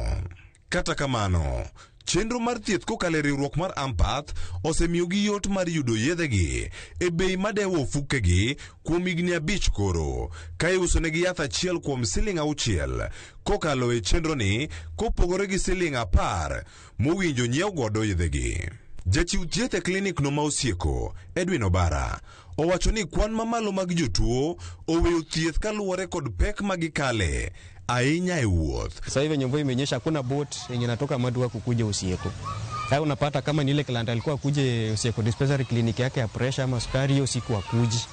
Kata kamano, chenro mar thieth kokalo riwruok mar Ampath osemiyo gi yot mar yudo yedhegi e bei madewo ofukegi kuom higni 5 koro, ka iusonegi yath achiel kuom siling 6 kokalo e chenro ni kopogore gi siling 10 mowinjo nyiew godo yedhegi. Jachiw thieth e klinik no ma Osieko, Edwin Obara, owacho ni kwan mamalo mag jotuo oweyo thieth kaluwore kod pek magikale ainya e wuoth. Sasa hivi mvua imenyesha, hakuna boat yenye inatoka Madua kukuja Osieko. Sasa unapata kama ni ile client alikuwa kuje Osieko dispensary clinic yake ya pressure ama sukari, hiyo siku akuji.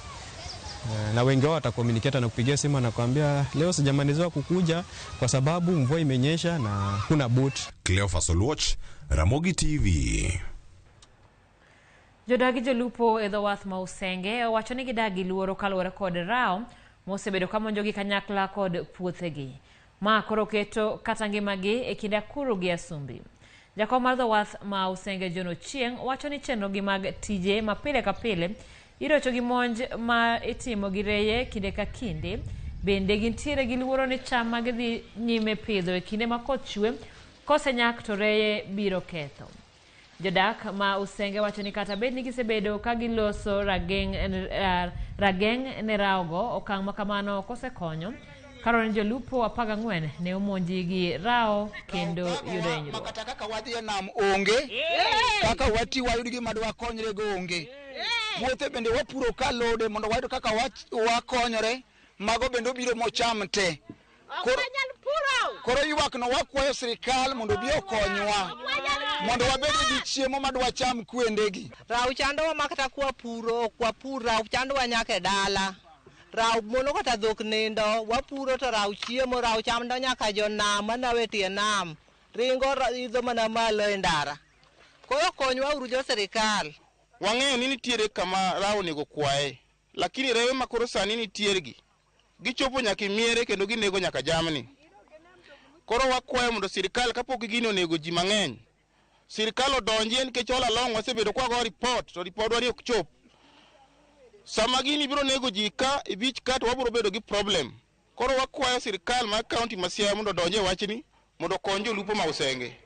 Na wengi wao watakomunicate na kupigia simu na kuambia leo sijamaliziwa kukuja kwa sababu mvua imenyesha na kuna boat. Cleophas Oluoch, Ramogi TV. Jodagi jolupo e dho wath ma Usenge owacho ni gidagi luoro kaluwore kod rao mosebedo kamonjo gi kanyakla kod puothegi. Ma koro keto kata ngimagi e kind akuru gi asumbi. Jakom mar dho wath ma Usenge John Ochieng wacho ni chenrogi mag tije ma pile ka pile irocho gi monj ma itimo gi reye kinde ka kinde. Bende gintiere gi luoro ni cham ma gidhi nyime pidho e kinde ma koth chwe kosenyak to reye biro ketho. Jodak ma Usenge wacho ni kata bed ni gisebedo ka giloso rageng' ne raogo, okang' ma kamano kosekonyo. Karoni jolupo 14 ne omonji gi rao kendo yudo hinyruok. Kata kaka wadhi e nam onge, kaka wati wayud gima dwa konyre go onge. Puothe bende wapuro kalode mondo wayud kaka wakonyore, mago bende biro mocham te. Koro ywak no wakwayo sirikal mondo bi okonywa mondo wabed gi chiemo ma dwa cham kuendegi. Rao chandowa makata kwa puro chandowa nyaka dala. Rao mono kata dhok nindo wapuro to rao chiemo rao cham do nyaka jonam manawe tie nam ringo idho mana malo e ndara. Koro konywa uru jo sirikal. Wang'eyo ni nitiere kama rao nego kwaye, lakini rewe makoro sani nitiere gi gichopo nyaka miere kendo ginego nyaka jamni. Koro wakwayo mondo sirikal kapok gino nego ji mang'eny, sirikal odonjie nikech all along wasebedo kwa go report to report wari ok chop. Sama gini biro nego ji ka ibich kat wabiro bedo gi problem. Koro wakwayo sirikal ma county ma Siaya mondo donje wachni mondo konyo jolupo ma Usenge.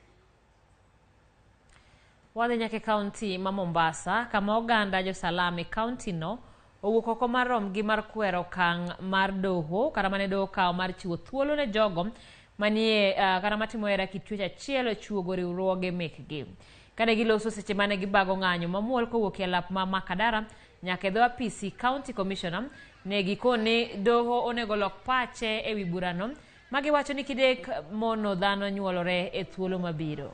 Wadhi nyaka kaunti ma Mombasa kama oganda jo Salami kaunti no owuok oko marom gi mar kwero okang' mar doho kata mane doho kawo mar chiwo thuolo ne jogo manie kata matimo hera kit chuech achiel chuogo riwruoge mekgi. Kane giloso seche mane gibago ng'anyo mamuol kowuok e lap ma Makadara nyaka e dho apisi County Commissioner ne gikone doho onego lok pache e wi burano ma giwacho ni kidek mono dhano nyuolore e thuolo mabiro.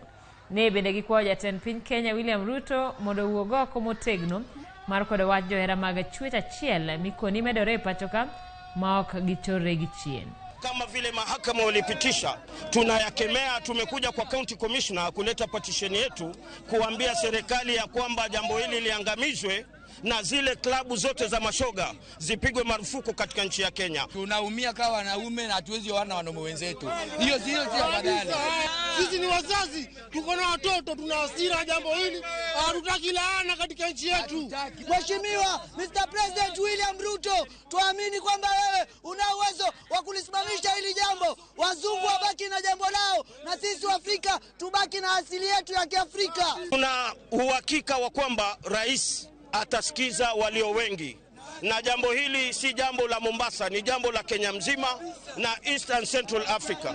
Ne bende gikwayo jatend piny Kenya William Ruto mondo wuog oko motegno mar kod wach johera mag chuech achiel mikoni medore e pacho ka ma ok gichorre gi chien. Kama vile mahakama walipitisha, tunayakemea. Tumekuja kwa county commissioner kuleta petition yetu kuambia serikali ya kwamba jambo hili liangamizwe na zile klabu zote za mashoga zipigwe marufuku katika nchi ya Kenya. Tunaumia kama wanaume na hatuwezi wana wanaume wenzetu. Hiyo sio badala. Sisi ni wazazi, tuko na watoto, tuna hasira jambo hili. Hatutaki laana katika nchi yetu. Mheshimiwa Mr. President William Ruto, tuamini kwamba wewe una uwezo wa kulisimamisha hili jambo. Wazungu wabaki na jambo lao na sisi wa Afrika tubaki na asili yetu ya Kiafrika. Tuna uhakika wa kwamba rais atasikiza walio wengi, na jambo hili si jambo la Mombasa, ni jambo la Kenya mzima na East and Central Africa.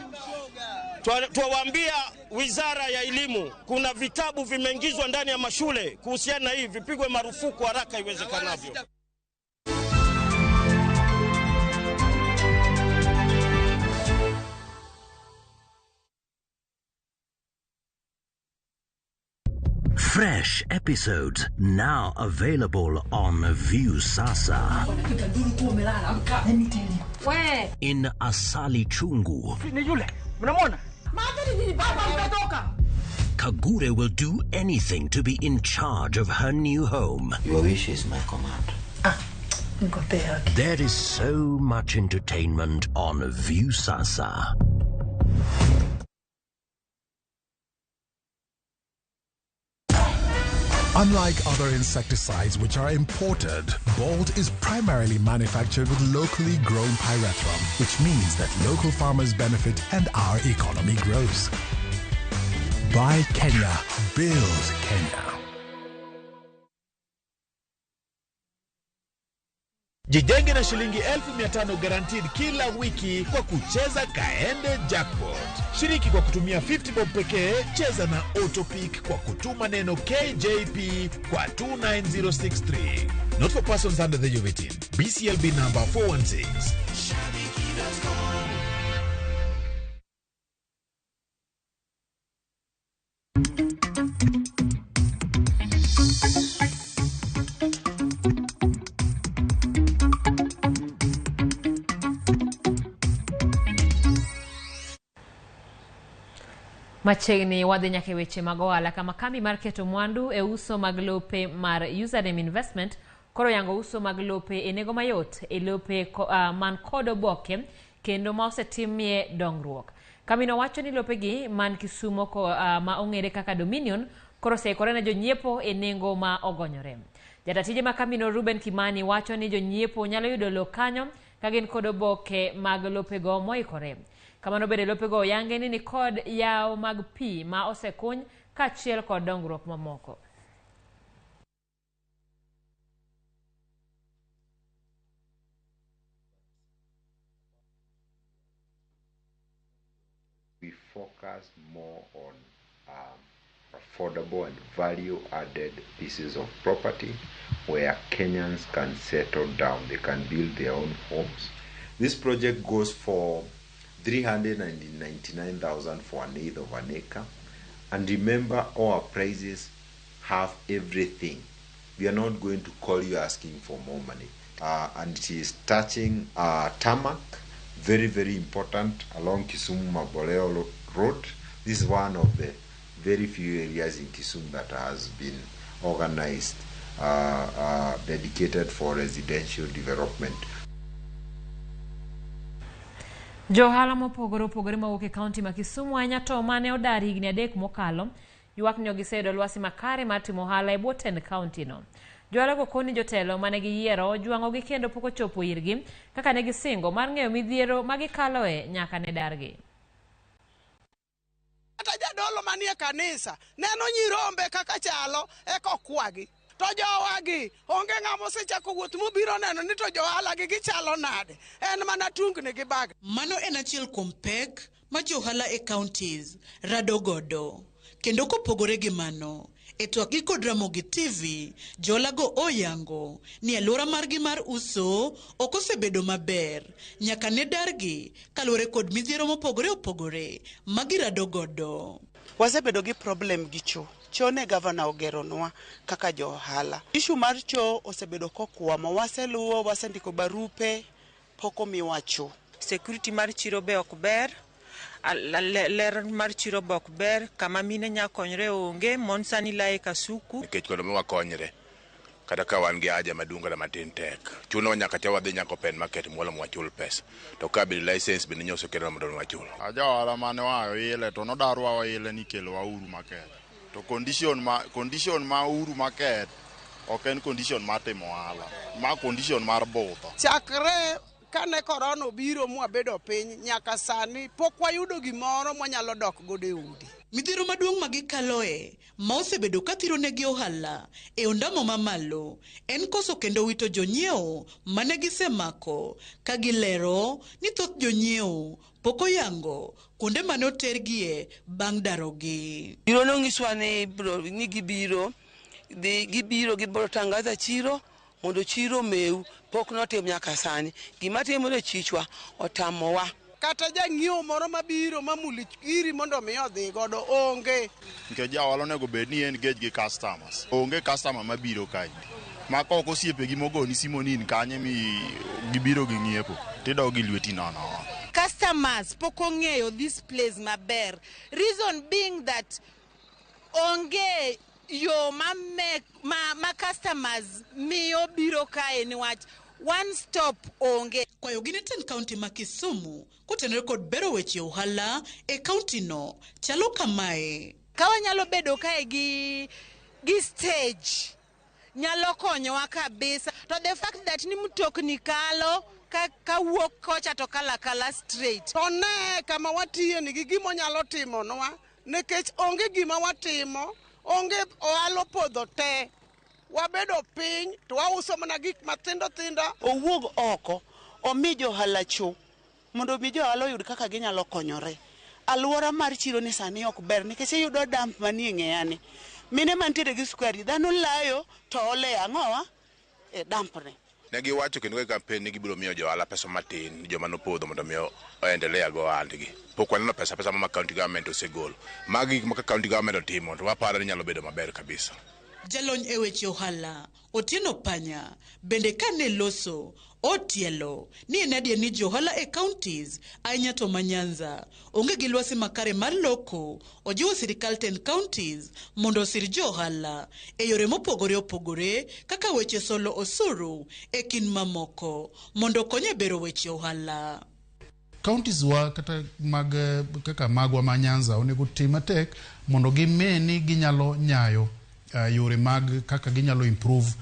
Tuwaambia wizara ya elimu, kuna vitabu vimeingizwa ndani ya mashule kuhusiana na hii, vipigwe marufuku haraka iwezekanavyo. Fresh episodes now available on View Sasa. In Asali Chungu. Kagure will do anything to be in charge of her new home. Your wish is my command. There is so much entertainment on View Sasa. Unlike other insecticides which are imported, Bold is primarily manufactured with locally grown pyrethrum, which means that local farmers benefit and our economy grows. Buy Kenya, build Kenya. Jijenge na shilingi 1500 guaranteed kila wiki kwa kucheza Kaende Jackpot. Shiriki kwa kutumia 50 bob pekee, cheza na Autopic kwa kutuma neno KJP kwa 29063. Not for persons under the age of 18. BCLB number 416. Machiegni wadhi nyaka weche mag ohala kama kambi mar keto mwandu e uso mag lope mar Username Investment koro yango uso mag lope e nego mayot e lope man kod oboke kendo ma osetimie dongruok. Kambino wacho ni lopegi man Kisumo ma ong'ere kaka Dominion koro oseikore ne jonyiepo e nengo ma ogonyore. Jatatije ma kambino Ruben Kimani wacho ni jonyiepo nyalo yudo lo kanyo ka gin kod oboke mag lopego moikore. Kamano bende lopego yange ni kod yaw mag pi ma osekuny kaachiel kod dongruok mamoko. We focus more on affordable and value-added pieces of property where Kenyans can settle down, they can build their own homes. This project goes for 399,000 for an eighth of an acre. And remember, our prices have everything. We are not going to call you asking for more money. And it is touching tarmac, very, very important, along Kisumu-Maboleo Road. This is one of the very few areas in Kisumu that has been organized, dedicated for residential development. Johala mopogore opogore mawuok e kaunti ma Kisumu ahinya to mane odar higni 3 mokalo ywak ni giseyudo lwasi makare mar timo ohala e bwo tend kaunti no. Johala go koni jotelo mane giyiero jwang'ogi kendo pok ochopo irgi kaka ne gisingo mar ng'eyo midhiero ma gikaloe nyaka ne dargi. Kata jadolo manie kanisa neno nyirombe kaka chalo e kokwagi. To jowagi onge ng'ama osechako wuoth mobiro neno ni to johala gi gichalo nade. En mana tungni gi bag. Mano en achiel kuom pek ma johala e counties rado godo. Kendo kopogore gi mano, e twak kod Ramogi TV, johala go oyango ni alwora margi mar uso ok osebedo maber nyaka ne dargi kaluwore kod midhiero mopogore opogore ma girado godo. Wasebedo gi problem gi cho. Cho ne gavana ogeronwa kaka jo ohala. Issue mar cho osebedo kokwamo, waseluwo, wasendiko barupe, pok omiwa cho. Security mar chiro be ok ber, ler mar chiro be ok ber, kama mine nya konyre onge, mon sani lae kasuku. Nikech kono miwa konyre, kata ka wan gi haja madunga na matin tek. Chuno nyaka cha wadhi nyaka open market mwalo mwachul pesa. To ka bil license bende nyoso kero mondo mwachul. Aja wala mane wayo ile to nodarwa wa ile nikelo wa uru market. To condition ma uru market ok en condition mar timo ohala, ma condition mar butho. Chakre kane korona obiro mwabedo piny nyaka sani pok wayudo gimoro mwanyalo dok godo e udi. Midhiero maduong' ma gikaloe ma osebedo kathiro negi ohala e ondamo mamalo en koso kendo wito jonyiewo mane gisemako ka gilero ni thoth jonyiewo pok oyango kuonde mane otergie bang' darogi. Biro nong'iswa ni gibiro gibiro tangaza chiro mondo chiro meu, pok notim nyaka sani. Gima timore chichwa otamowa. Kata jang'iewo moro mabiro mamuli iri mondo mi odhi godo onge. Nikech jaohala onego bed ni en gauge gi customers. Onge customer mabiro kaendi. Ma ka ok osiepe gi mogoni simonin kanye mi gibiro gi ng'iepo. Tidog gi lweti nono. Customers pok ong'eyo this place maber. Reason being that onge yo ma customers miyo biro kae niwach one stop onge. Kwayo gine ten county ma Kisumu kotenore kod bero weche ohala e county no chalo kamae. Ka wanyalo bedo kae gi stage nyalo konyowa kabisa. To the fact that ni mtokni kalo ka wuok kocha to kala straight. To ne kama watiye ni gimo nyalo timo nwa nikech onge gima watimo, onge oalo podho te. Wabedo piny to wauso mana gik mathindo thindo. Owuog oko omi johala cho mondo mi johala oyud kaka ginyalo konyore. Alwora mar chiro ni sani ok ber nikech iyudo dump manie ng'eyani. Mine mantiere gi sukari dhano layo to ole ang'owa e dump ne. Ne giwacho kendo ka campaign ni gibiro miyo johala pesa matin joma nopodho mondo mi oendelea go ohandgi. Pok waneno pesa ma county government osegolo. Magi gik ma county government otimo to waparo ni nyalo bedo maber kabisa. Jalony e weche ohala Otieno Panya bende kane loso Otielo ni nadia ni johala e counties ahinya to Manyanza onge gi lwasi makare mar loko ojiwo sirikal 10 counties mondo osir johala e yore mopogore opogore kaka weche solo osuru e kin mamoko mondo konye bero weche ohala. Counties wa kata mag kaka magwa Manyanza onego tim matek mondo gimeni ginyalo nyayo yore mag kaka ginyalo improve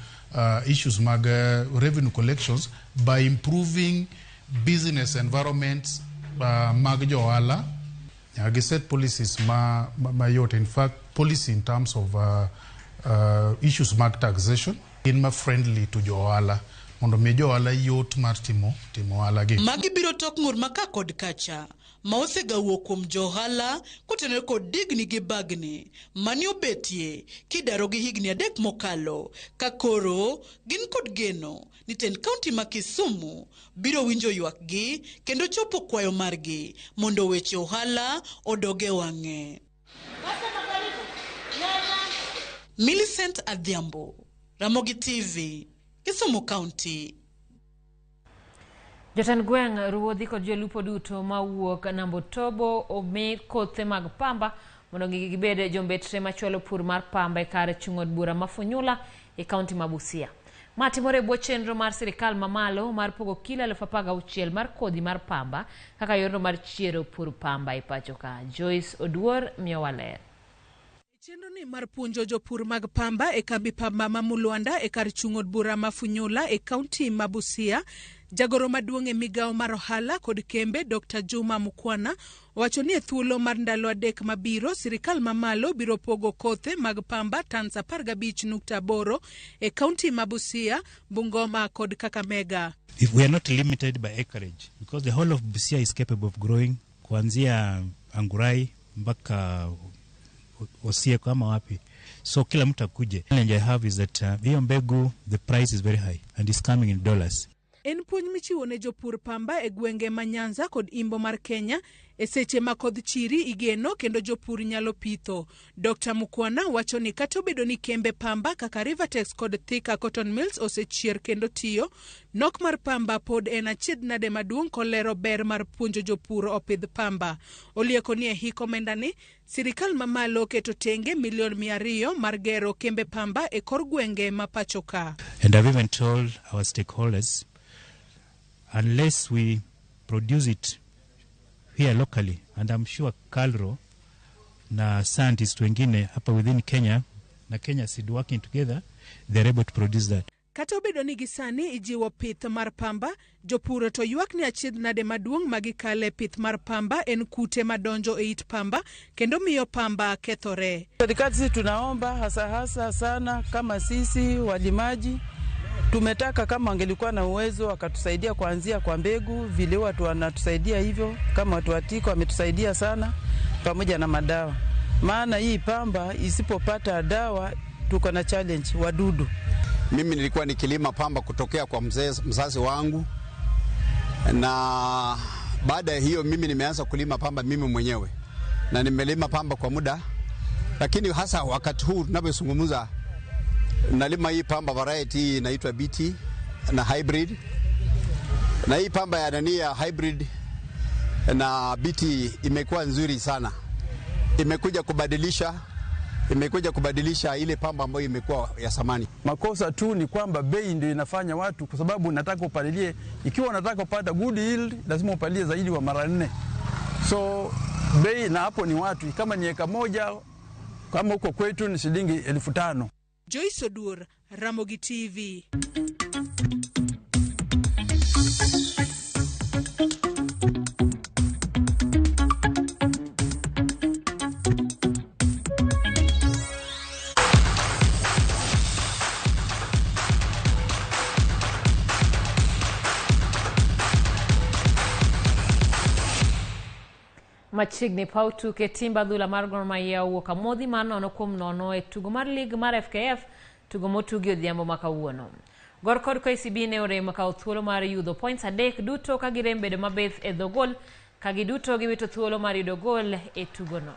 issues mag revenue collections by improving business environments mag johala. Gi set policies mayot, in fact policy in terms of issues mag taxation in ma friendly to johala mondo mi johala yot mar timo ohala gi. Magi biro tok ngur maka kod kacha ma osegawo kuom johala kotenore kod digni gi bagni mani obetie kidaro gi higni 3 mokalo ka koro gin kod geno ni 10 county ma Kisumu biro winjo ywak gi kendo chopo kwayo margi mondo weche ohala odoge wang'e. Millicent Adhiambo, Ramogi TV, Kisumu County. Jotend gweng' ruodhi kod jolupo duto mawuok Nambo Tobo omi kothe mag pamba mondo gibed jombetre machwalo pur mar pamba e kar chung'od bura mafunyula e kaunti ma Busia. Matimore bwo chenro mar sirikal mamalo mar pogo kilo 16,000 mar kodhi mar pamba kaka yorno mar chiero pur pamba e pacho ka. Joyce Oduor miyowaler. Chenro ni mar puonjo jopur mag pamba e kambi pamba ma Mulwanda e kar chung'od bura mafunyula e kaunti ma Busia. Jagoro maduong' e migawo mar ohala kod kembe Dr. Juma Mukwana wacho ni e thuolo mar ndalo 3 mabiro sirikal mamalo biro pogo kothe mag pamba tons 15.8 e kaunti ma Busia, Bungoma kod Kakamega. If we are not limited by acreage, because the whole of Busia is capable of growing, kuanzia Angurai mpaka Osie kama wapi. So kila mtu akuje. Challenge I have is that hiyo mbegu, the price is very high and is coming in dollars. En puonj michiwo ne jopur pamba e gwenge Manyanza kod Imbo mar Kenya e seche ma kodh chiri igeno kendo jopur nyalo pitho. Dr. Mukwana wacho ni kata obedo ni kembe pamba kaka Rivertex kod Thika Cotton Mills osechier kendo tiyo, nok mar pamba pod en achiedh nade maduong' kolero ber mar puonjo jopur opidh pamba. Olieko ni e hik omenda ni sirikal mamalo keto tenge milion 200 mar gero kembe pamba e kor gwenge ma pacho ka. And I've even told our stakeholders, unless we produce it here locally, and I'm sure Kalro na scientists wengine hapa within Kenya na Kenya Seed working together, they're able to produce that. Kata obedo ni gisani ijiwo pith mar pamba, jopur to ywak ni achiedh nade maduong' magikale pith mar pamba en kute madonjo e it pamba kendo miyo pamba kethore. Serikali sisi tunaomba hasa sana kama sisi walimaji tumetaka kama angelikuwa na uwezo wakatusaidia kuanzia kwa mbegu, vile watu wanatusaidia hivyo, kama watu watiko wametusaidia sana pamoja na madawa. Maana hii pamba isipopata dawa tuko na challenge wadudu. Mimi nilikuwa nikilima pamba kutokea kwa mzazi wangu, na baada ya hiyo mimi nimeanza kulima pamba mimi mwenyewe, na nimelima pamba kwa muda, lakini hasa wakati huu tunapozungumza nalima hii pamba variety inaitwa BT na hybrid, na hii pamba ya dania hybrid na BT imekuwa nzuri sana. Imekuja kubadilisha ile pamba ambayo imekuwa ya zamani. Makosa tu ni kwamba bei ndio inafanya watu, kwa sababu unataka upalilie, ikiwa unataka kupata good yield lazima upalilie zaidi wa mara 4. So bei na hapo ni watu, kama ni eka moja kama huko kwetu ni shilingi 5,000. Joyce Oduor, Ramogi TV. Machiegni paw tuke timba dhula mar Gor Mahia owuok amodhi mar 0-0 e tugo mar lig mar FKF, tugo motugi odhiambo ma kawuono. Gor kod KCB ne orem kawo thuolo mar yudo points 3 duto ka girem bedo mabith e dho gol, ka giduto giwito thuolo mar yudo gol e tugono.